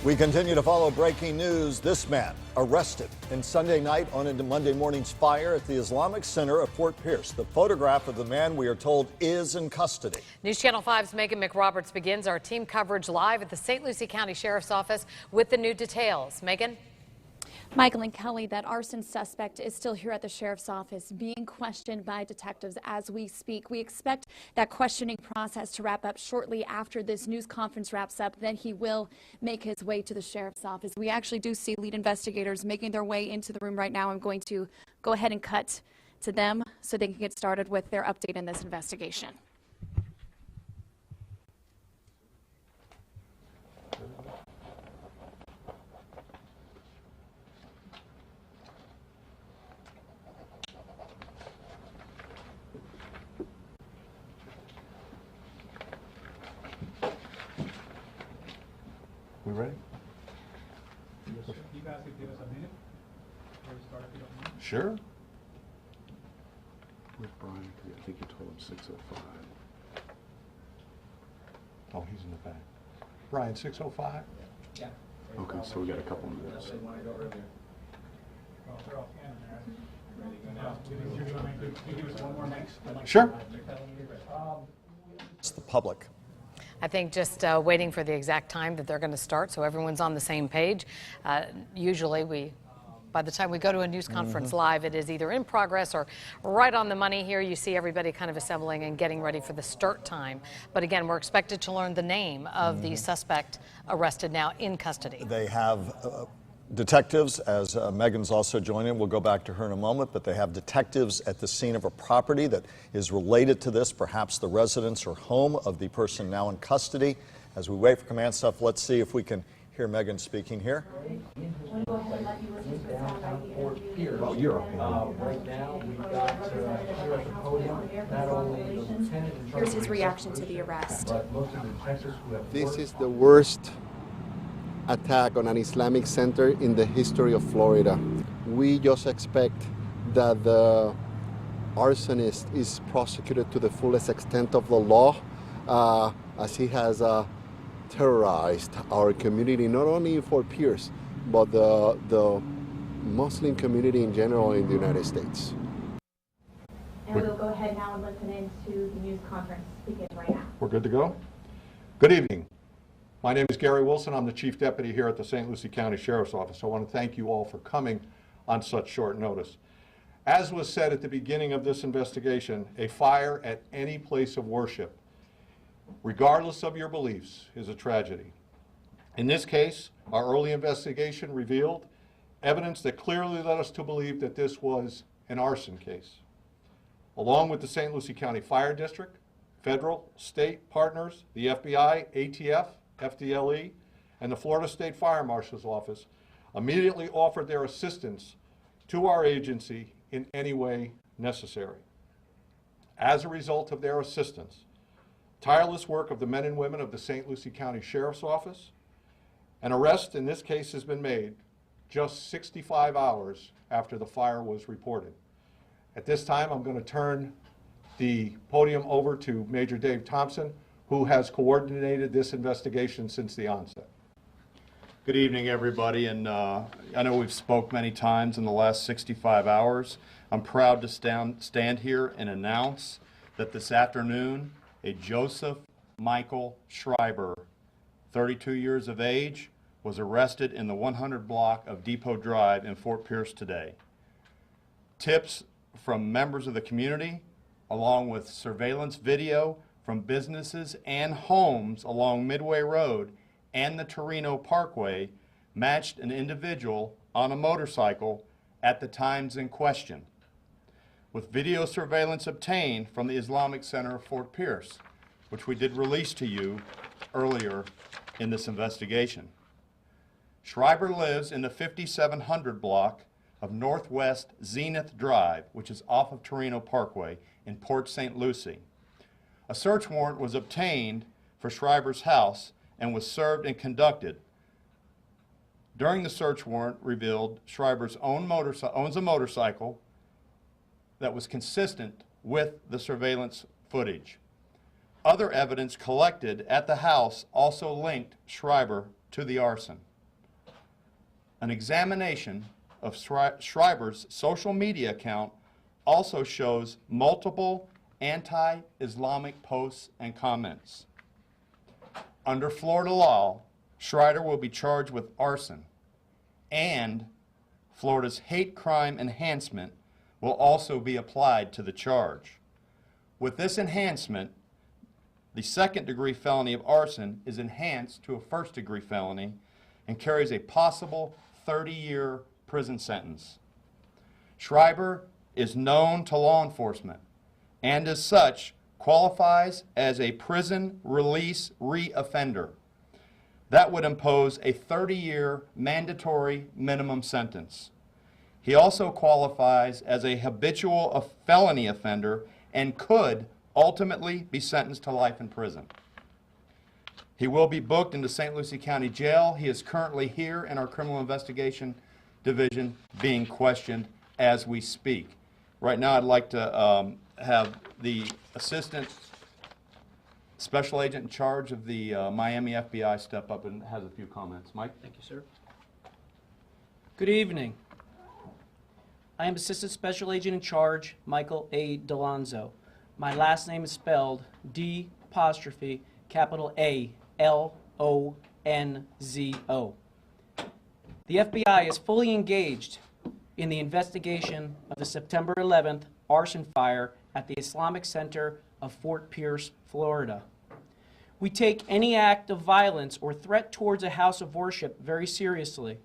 We continue to follow breaking news. This man arrested in Sunday night on into Monday morning's fire at the Islamic Center of Fort Pierce. The photograph of the man, we are told, is in custody. News Channel 5's Megan McRoberts begins our team coverage live at the St. Lucie County Sheriff's Office with the new details. Megan? Michael and Kelly, that arson suspect is still here at the Sheriff's Office being questioned by detectives as we speak. We expect that questioning process to wrap up shortly after this news conference wraps up. Then he will make his way to the Sheriff's Office. We actually do see lead investigators making their way into the room right now. I'm going to go ahead and cut to them so they can get started with their update in this investigation. We ready? Yes, sir. You guys could give us a minute before we start, if you don't mind. Sure. Where's Brian? I think you told him 6:05. Oh, he's in the back. Brian, 6:05? Yeah. Okay, so we got a couple minutes. They want to go earlier. Well, they're all standing there. Ready to go now. Do you want me to give us one more next? Sure. It's the public. I think just waiting for the exact time that they're going to start so everyone's on the same page. Usually by the time we go to a news conference live, it is either in progress or right on the money. Here you see everybody kind of assembling and getting ready for the start time. But again, we're expected to learn the name of the suspect arrested now in custody. They have detectives, as Megan's also joining. We'll go back to her in a moment, but they have detectives at the scene of a property that is related to this, perhaps the residence or home of the person now in custody. As we wait for command stuff, let's see if we can hear Megan speaking here. Well, you're okay. Right now, we've got here at the podium, not only the lieutenant in charge. Here's his reaction to the arrest. But most of the detectives who have This is the worst attack on an Islamic center in the history of Florida. We just expect that the arsonist is prosecuted to the fullest extent of the law, as he has terrorized our community, not only in Fort Pierce, but the Muslim community in general in the United States. And we'll go ahead now and listen into the news conference begin right now. We're good to go? Good evening. My name is Gary Wilson. I'm the Chief Deputy here at the St. Lucie County Sheriff's Office. I want to thank you all for coming on such short notice. As was said at the beginning of this investigation, a fire at any place of worship, regardless of your beliefs, is a tragedy. In this case, our early investigation revealed evidence that clearly led us to believe that this was an arson case. Along with the St. Lucie County Fire District, federal, state partners, the FBI, ATF, FDLE, and the Florida State Fire Marshal's Office immediately offered their assistance to our agency in any way necessary. As a result of their assistance, tireless work of the men and women of the St. Lucie County Sheriff's Office, an arrest in this case has been made just 65 hours after the fire was reported. At this time, I'm going to turn the podium over to Major Dave Thompson, who has coordinated this investigation since the onset. Good evening, everybody, and I know we've spoke many times in the last 65 hours. I'm proud to stand here and announce that this afternoon, a Joseph Michael Schreiber, 32 years of age, was arrested in the 100 block of Depot Drive in Fort Pierce today. Tips from members of the community, along with surveillance video from businesses and homes along Midway Road and the Torino Parkway, matched an individual on a motorcycle at the times in question, with video surveillance obtained from the Islamic Center of Fort Pierce, which we did release to you earlier in this investigation. Schreiber lives in the 5700 block of Northwest Zenith Drive, which is off of Torino Parkway in Port St. Lucie. A search warrant was obtained for Schreiber's house and was served and conducted. During the search warrant revealed Schreiber's owns a motorcycle that was consistent with the surveillance footage. Other evidence collected at the house also linked Schreiber to the arson. An examination of Schreiber's social media account also shows multiple anti-Islamic posts and comments. Under Florida law, Schreiber will be charged with arson, and Florida's hate crime enhancement will also be applied to the charge. With this enhancement, the second-degree felony of arson is enhanced to a first-degree felony and carries a possible 30-year prison sentence. Schreiber is known to law enforcement and as such qualifies as a prison release reoffender. That would impose a 30-year mandatory minimum sentence. He also qualifies as a habitual felony offender and could ultimately be sentenced to life in prison. He will be booked into St. Lucie County Jail. He is currently here in our Criminal Investigation Division being questioned as we speak. Right now I'd like to have the Assistant Special Agent in charge of the Miami FBI step up and has a few comments. Mike? Thank you, sir. Good evening. I am Assistant Special Agent in Charge, Michael A. Delonzo. My last name is spelled D''A''L''O''N''Z''O. The FBI is fully engaged in the investigation of the September 11th arson fire at the Islamic Center of Fort Pierce, Florida. We take any act of violence or threat towards a house of worship very seriously.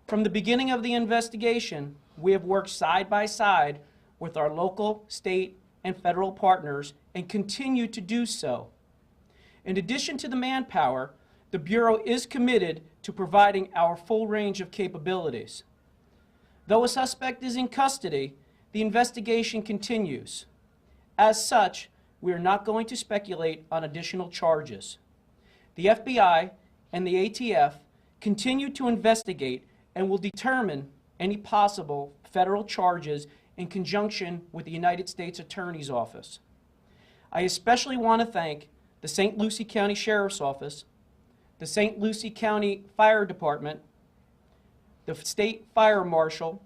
From the beginning of the investigation, we have worked side by side with our local, state, and federal partners and continue to do so. In addition to the manpower, the Bureau is committed to providing our full range of capabilities. Though a suspect is in custody, the investigation continues. As such, we are not going to speculate on additional charges. The FBI and the ATF continue to investigate and will determine any possible federal charges in conjunction with the United States Attorney's Office. I especially want to thank the St. Lucie County Sheriff's Office, the St. Lucie County Fire Department, the State Fire Marshal,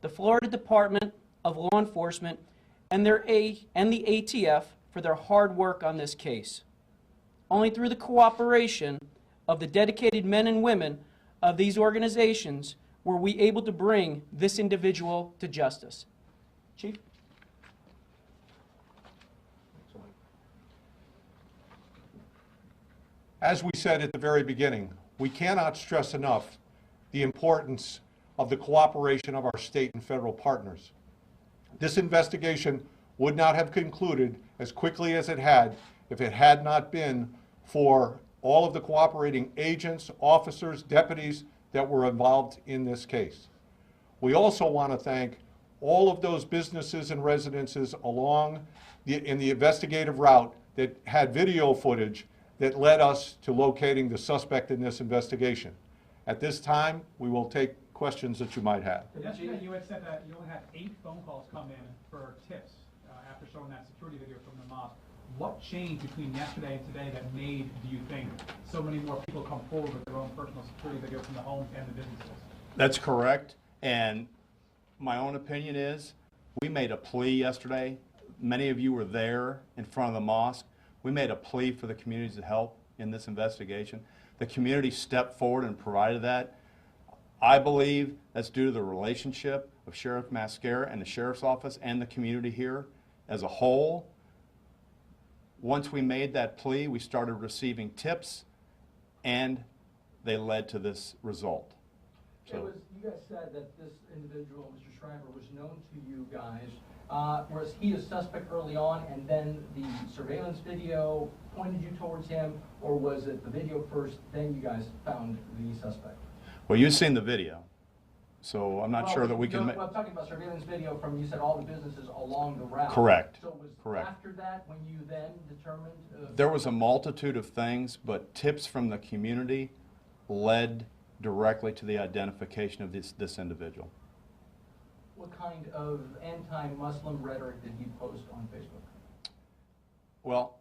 the Florida Department of Law Enforcement, and the ATF for their hard work on this case. Only through the cooperation of the dedicated men and women of these organizations were we able to bring this individual to justice. Chief? As we said at the very beginning, we cannot stress enough the importance of the cooperation of our state and federal partners. This investigation would not have concluded as quickly as it had if it had not been for all of the cooperating agents, officers, deputies that were involved in this case. We also want to thank all of those businesses and residences in the investigative route that had video footage that led us to locating the suspect in this investigation. At this time, we will take questions that you might have. Yesterday, you had said that you only had 8 phone calls come in for tips after showing that security video from the mosque. What changed between yesterday and today that made, do you think, so many more people come forward with their own personal security video from the homes and the businesses? That's correct. And my own opinion is we made a plea yesterday. Many of you were there in front of the mosque. We made a plea for the community to help in this investigation. The community stepped forward and provided that. I believe that's due to the relationship of Sheriff Mascara and the Sheriff's Office and the community here as a whole. Once we made that plea, we started receiving tips, and they led to this result. So, you guys said that this individual, Mr. Schreiber, was known to you guys. Was he a suspect early on, and then the surveillance video pointed you towards him, or was it the video first, then you guys found the suspect? Well, you've seen the video, so I'm not sure that we can... I'm talking about surveillance video from, you said, all the businesses along the route. Correct. So was Correct. After that when you then determined... There was a multitude of things, but tips from the community led directly to the identification of this individual. What kind of anti-Muslim rhetoric did he post on Facebook? Well,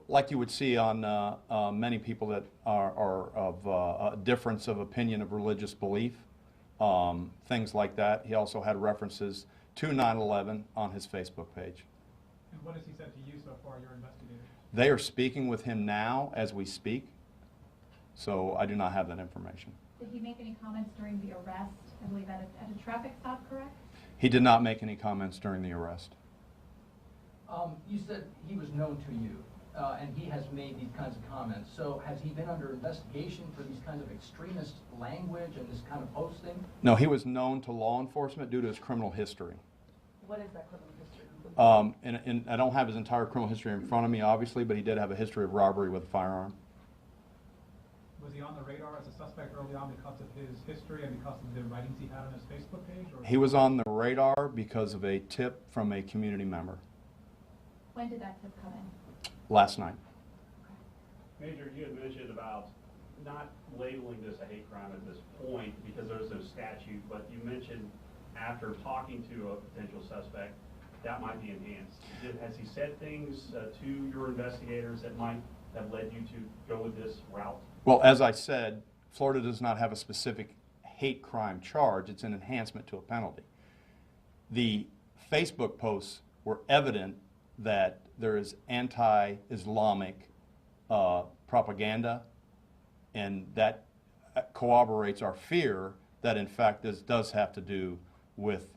like you would see on many people that are of a difference of opinion of religious belief, things like that. He also had references to 9/11 on his Facebook page. And what has he said to you so far, your investigators? They are speaking with him now as we speak, so I do not have that information. Did he make any comments during the arrest, I believe at a traffic stop, correct? He did not make any comments during the arrest. You said he was known to you, and he has made these kinds of comments. So has he been under investigation for these kinds of extremist language and this kind of posting? No, he was known to law enforcement due to his criminal history. What is that criminal history? And I don't have his entire criminal history in front of me, obviously, but he did have a history of robbery with a firearm. Was he on the radar as a suspect early on because of his history and because of the writings he had on his Facebook page? Or? He was on the radar because of a tip from a community member When did that tip come in? last night. Major, you had mentioned about not labeling this a hate crime at this point because there's no statute, but you mentioned after talking to a potential suspect, that might be enhanced. Has he said things to your investigators that might have led you to go with this route? Well, as I said, Florida does not have a specific hate crime charge. It's an enhancement to a penalty. The Facebook posts were evident that there is anti-Islamic propaganda, and that corroborates our fear that, in fact, this does have to do with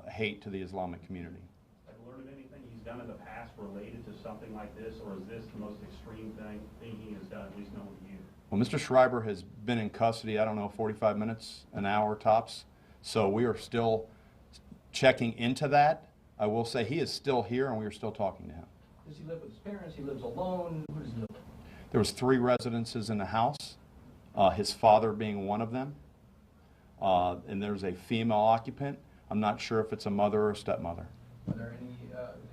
hate to the Islamic community. Have you learned of anything he's done in the past related to something like this, or is this the most extreme thing he has done, at least known to you? Well, Mr. Schreiber has been in custody, I don't know, 45 minutes, an hour tops, so we are still checking into that. I will say he is still here, and we are still talking to him. Does he live with his parents? He lives alone? Who does he live with? There was 3 residences in the house, his father being one of them, and there's a female occupant. I'm not sure if it's a mother or a stepmother. Are there any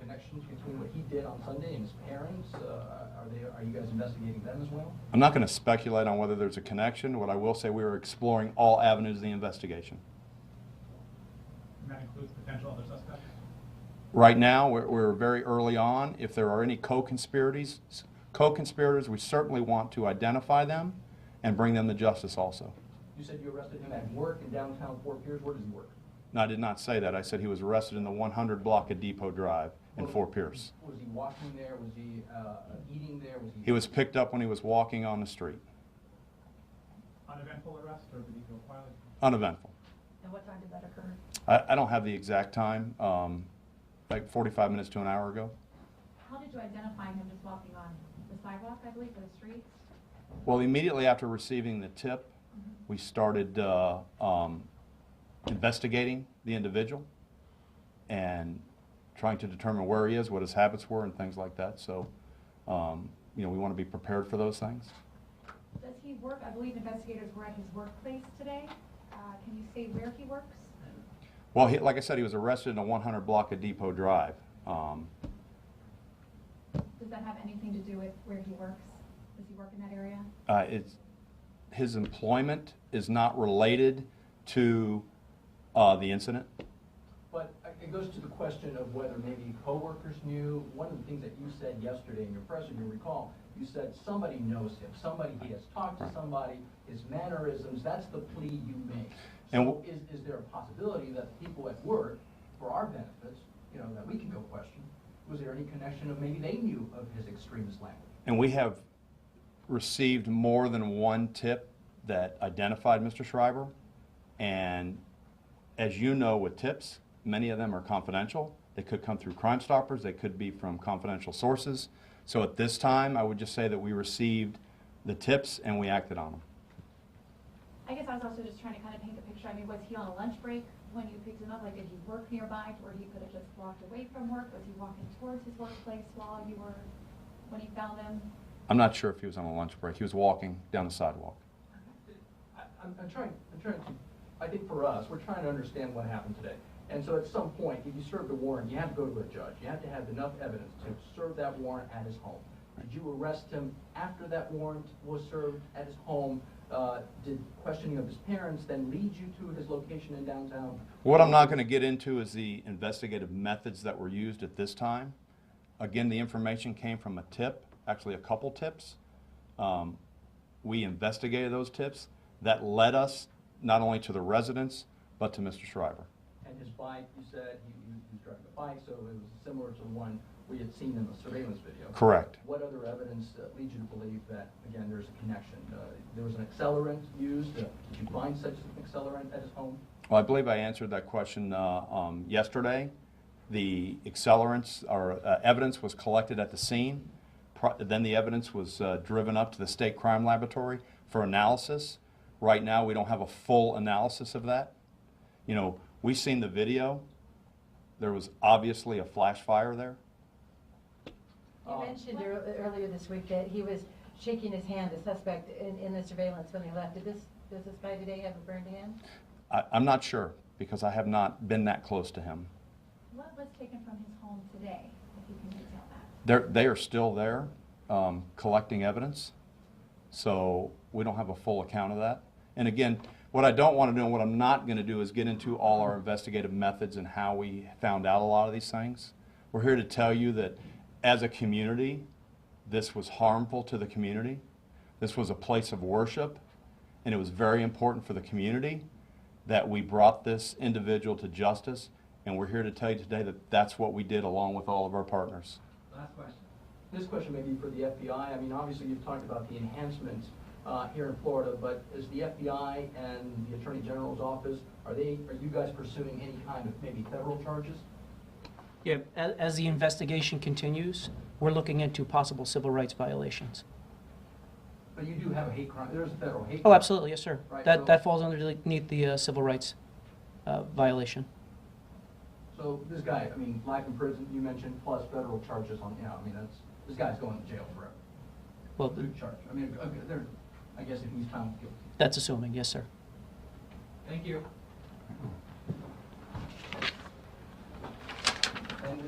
connections between what he did on Sunday and his parents? Are you guys investigating them as well? I'm not going to speculate on whether there's a connection. What I will say, we are exploring all avenues of the investigation. And that includes potential other suspects? Right now, we're very early on. If there are any co-conspirators, we certainly want to identify them and bring them to justice also. You said you arrested him at work in downtown Fort Pierce. Where does he work? No, I did not say that. I said he was arrested in the 100 block of Depot Drive in Fort Pierce. Was he walking there? Was he eating there? He was picked up when he was walking on the street. Uneventful arrest, or did he go quietly? And Uneventful. what time did that occur? I don't have the exact time, like 45 minutes to an hour ago. How did you identify him just walking on the sidewalk, I believe, or the streets? Well, immediately after receiving the tip, we started investigating the individual and trying to determine where he is, what his habits were, and things like that. So, we want to be prepared for those things. Does he work? I believe investigators were at his workplace today. Can you say where he works? Well, like I said, he was arrested in a 100 block of Depot Drive. Does that have anything to do with where he works? Does he work in that area? His employment is not related to the incident. But it goes to the question of whether maybe coworkers knew. One of the things that you said yesterday in your presser, you recall, you said somebody knows him, he has talked to somebody, his mannerisms, that's the plea you make. So is there a possibility that people at work, for our benefits, that we can go question, was there any connection of maybe they knew of his extremist language? And we have received more than one tip that identified Mr. Schreiber. And as you know, with tips, many of them are confidential. They could come through Crime Stoppers. They could be from confidential sources. So at this time, I would just say that we received the tips and we acted on them. I guess I was also just trying to kind of paint the picture. I mean, was he on a lunch break when you picked him up? Like, did he work nearby where he could have just walked away from work? Was he walking towards his workplace when you found him? I'm not sure if he was on a lunch break. He was walking down the sidewalk. I'm trying to, I think for us, we're trying to understand what happened today. And so at some point, if you served a warrant, you have to go to a judge. You have to have enough evidence to serve that warrant at his home. Did you arrest him after that warrant was served at his home? Did questioning of his parents then lead you to his location in downtown? What I'm not going to get into is the investigative methods that were used at this time. Again, the information came from a tip. actually a couple tips. We investigated those tips. That led us not only to the residents, but to Mr. Shriver. And his bike, you said he was driving a bike, so it was similar to the one we had seen in the surveillance video. Correct. What other evidence leads you to believe that, again, there's a connection? There was an accelerant used. Did you find such an accelerant at his home? Well, I believe I answered that question yesterday. The accelerants or evidence was collected at the scene. Then the evidence was driven up to the State Crime Laboratory for analysis. Right now, we don't have a full analysis of that. You know, we've seen the video. There was obviously a flash fire there. You mentioned earlier this week that he was shaking his hand, the suspect, in the surveillance when they left. Does this guy today have a burned hand? I'm not sure because I have not been that close to him. What was taken from his home today, if you can detail that? They are still there collecting evidence, so we don't have a full account of that. And again, what I don't want to do and what I'm not going to do is get into all our investigative methods and how we found out a lot of these things. We're here to tell you that as a community, this was harmful to the community. This was a place of worship, and it was very important for the community that we brought this individual to justice, and we're here to tell you today that that's what we did along with all of our partners. Last question. This question may be for the FBI. I mean, obviously you've talked about the enhancements here in Florida, but is the FBI and the Attorney General's office, are you guys pursuing any kind of maybe federal charges? Yeah, as the investigation continues, we're looking into possible civil rights violations. But you do have a hate crime. There's a federal hate crime. Oh, absolutely, yes, sir. Right, That falls underneath the civil rights violation. So this guy, I mean, life in prison, you mentioned, plus federal charges on, I mean, this guy's going to jail forever. Well, Good charge. I mean, I guess if he's found guilty. that's assuming, yes, sir. Thank you. And,